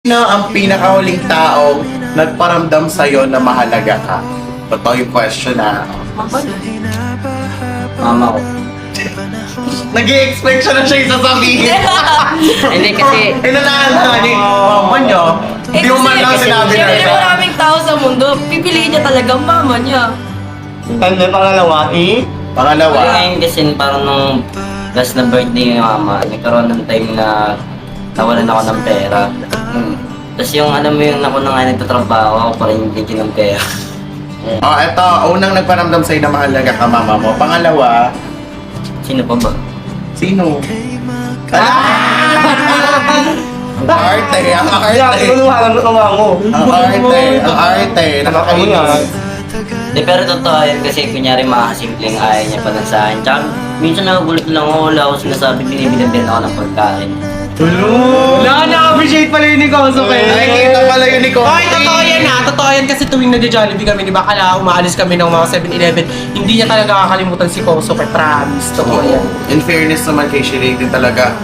Sino ang pinakahuling taong nagparamdam sa'yo na mahalaga ka? Totoo yung question na. Mama ko. Nag-i-expect siya na siya yung sasabihin. Hindi kasi, Inanahan ni mama niya. Hindi mo man lang sinabi na Siyempre siya. maraming tao sa mundo, pipiliin niya talaga ang mama niya. Ano pangalawa? Pangalawa. ngayon kasi parang nung last na birthday ni mama, nagkaroon ng time na nawalan ako ng pera. Tapos yung alam mo yung ako na nga nagtatrabaho, ako pa rin hindi ng pera. Oh, eto. Unang nagparamdam sa'yo na mahalaga ka, mama mo. Pangalawa, Sino pa ba? sino? Ang arte, ang arte. Tulungan ng mama mo. Ang arte, ang arte. Nakakainis. Di, pero totoo yun kasi kunyari mga simpleng ayaw niya pa lang sa akin. Tsaka minsan nakagulit lang ako, wala ako sinasabi, binibilan ako ng pagkain. Wala, na-appreciate pala yun ni Kosuke. Nakikita pala yun ni Kosuke. Ay, totoo yan ha. Totoo yan kasi tuwing nag-Jollibee kami, di ba? Kala umaalis kami ng mga 7-Eleven. Hindi niya talaga kakalimutan si Kosuke. Promise. Totoo yan. In fairness naman kay Shirley din talaga.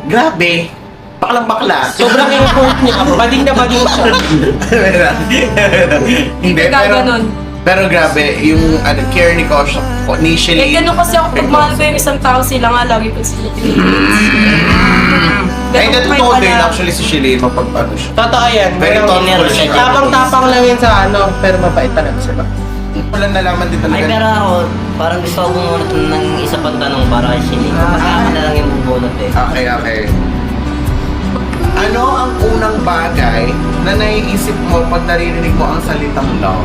Grabe. Baklang bakla. Sobrang effort niya. Bading na bading siya. Hindi, Kaya pero... ganun. Pero grabe, yung care ni Kosh, ni Eh, Shirley. ganun kasi ako, pag mahal ko yung isang tao, sila nga lagi ko sila Ay, hindi, totoo din. Actually, si Shirley, mapagpano siya. Totoo yan. Very Pero, thoughtful siya. tapang-tapang lang yan sa ano, pero mabait talaga siya. Walang nalaman din Ay, pero talaga. ako, parang gusto ko bumunot ng isa pang tanong para kay Shelly. Kapag na lang yung bubunot eh. Okay. Ano ang unang bagay na naiisip mo pag naririnig mo ang salitang love?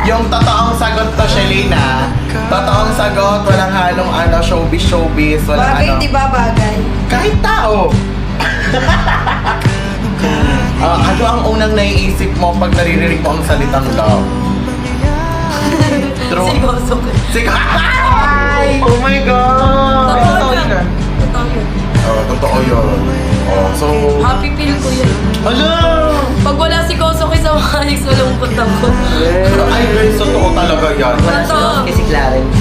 Yung totoong sagot to, Shelina. Totoong sagot, walang halong ano, showbiz, walang Bagay, ano. di ba bagay? Kahit tao. Ano ang unang naiisip mo pag naririnig mo ang salitang love? True. Seryoso ko. Sige. Oh my God! Totoo yun ah. Totoo yun. Totoo yun. So... Happy feel ko yun. Hello! Pag wala si Kosuke sa Manix, malungkot ako. Ay, guys, totoo talaga yan. Totoo. Kasi Clarence.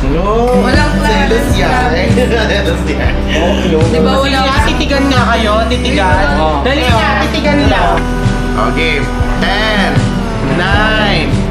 No! Walang plano. Selos yan. Selos yan. Di ba Sige wala? nga, titigan nga kayo. Titigan. Dali nga, titigan lang. Okay. 10, 9,